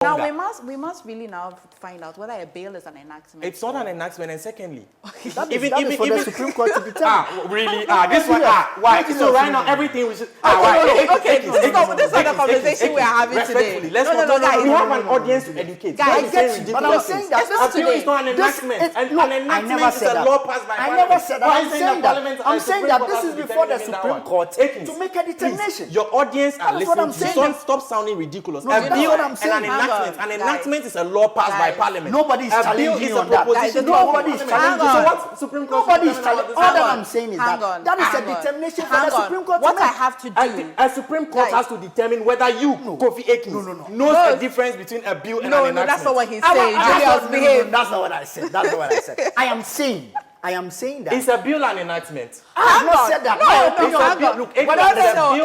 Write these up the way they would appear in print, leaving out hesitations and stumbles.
Now we must really now find out whether a bail is an enactment. It's not an enactment, and secondly, that is for the Supreme Court to determine. Really? This one? Why? So right now everything we should. Okay. This is not the conversation we are having today. Let's not. Guys, we have an audience to educate. Guys, but I'm saying that a bill is not an enactment. An enactment is a law passed by Parliament. I never said that. I'm saying that this is before the Supreme Court to make a determination. Your audience are listening. Stop sounding ridiculous. A bill and an enactment. An enactment is a law passed by Parliament. Nobody is challenging you on that. Nobody is challenging. So what Supreme Court? Nobody is challenging. All that I'm saying is that is a determination for the Supreme Court. What I have to do, a Supreme Court has to determine whether you, Kofi Akins, knows the difference between a bill and an enactment. No, that's not what he's saying. Julius, behave. That's not what I said. That's not what I said. I am saying that it's a bill and enactment. I have not said that. No.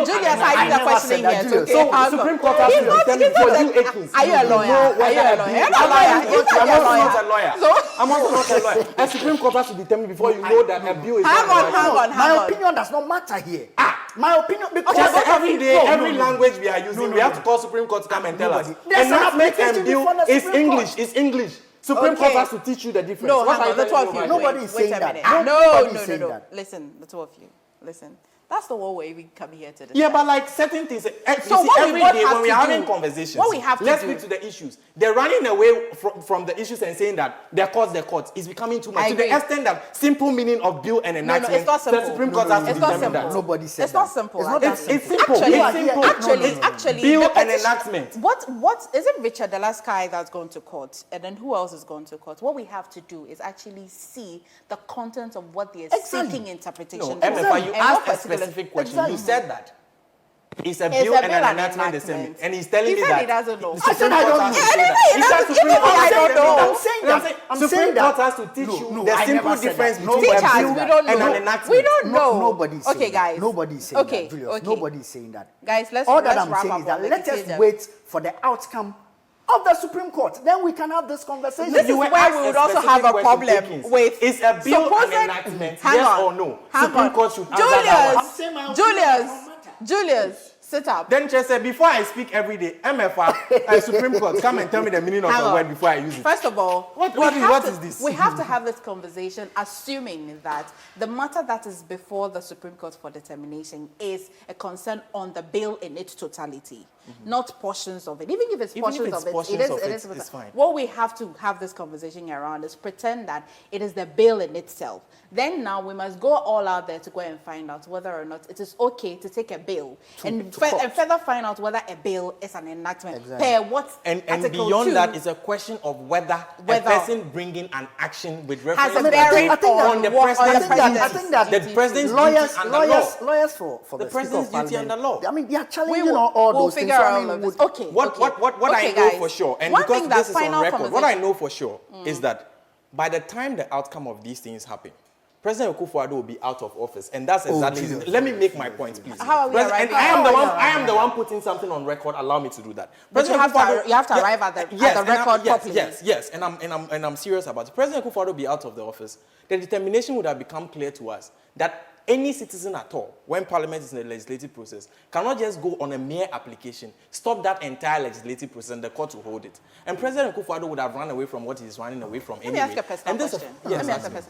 Julius, I need a question here. So Supreme Court has to determine for you, Akins. Are you a lawyer? You're not a lawyer. I'm also not a lawyer. A Supreme Court has to determine before you know that a bill is. Hang on. My opinion does not matter here. My opinion, because every day, every language we are using, we have to call Supreme Court to come and tell us. Enactment and bill is English. It's English. Supreme Court has to teach you the difference. No, hang on, the two of you. Nobody is saying that. No. Listen, the two of you. Listen. That's the whole way we come here to discuss. Yeah, but like certain things. So every day when we are having conversations, what we have to let's speak to the issues. They're running away from the issues and saying that their courts is becoming too much. To the extent that simple meaning of bill and enactment. No, it's not simple. The Supreme Court has to determine that. Nobody said it's not simple. It's not that simple. It's simple. Actually, bill and enactment. What is it? Richard Delaskai that's going to court, and then who else is going to court? What we have to do is actually see the content of what they are seeking interpretation. No, MFA, you asked a specific question. You said that. It's a bill and an enactment the same. And he's telling me that he doesn't know. I said I don't know. I don't know. I'm saying that. Supreme Court has to teach you the simple difference between a bill and an enactment. We don't know. Nobody's saying that. Nobody's saying that, Julius. Nobody's saying that. Guys, all that I'm saying is that let us wait for the outcome of the Supreme Court. Then we can have this conversation. This is where we would also have a problem with. Is a bill an enactment? Yes or no? Supreme Court should answer that one. Julius, sit up. Then just say, before I speak every day, MFA, Supreme Court, come and tell me the meaning of the word before I use it. First of all, what is this? We have to have this conversation assuming that the matter that is before the Supreme Court for determination is a concern on the bill in its totality, not portions of it. Even if it's portions of it, it is fine. What we have to have this conversation around is pretend that it is the bill in itself. Then now we must go all out there to go and find out whether or not it is okay to take a bill and further find out whether a bill is an enactment. And beyond that, it's a question of whether a person bringing an action with reference has a bearing on the president's duty. I think that the president's lawyers for the president's duty under law. I mean, they are challenging all those things. Okay. What I know for sure, and because this is on record, what I know for sure is that by the time the outcome of these things happen, President Akufo-Addo will be out of office, and that's exactly. Let me make my point, please. How are we and I am the one putting something on record. Allow me to do that. But you have to arrive at the record properly. Yes, and I'm serious about it. President Akufo-Addo will be out of the office. The determination would have become clear to us that any citizen at all, when Parliament is in the legislative process, cannot just go on a mere application, stop that entire legislative process, and the court will hold it. And President Akufo-Addo would have run away from what he's running away from anyway. Let me ask a personal question. Let me ask a person.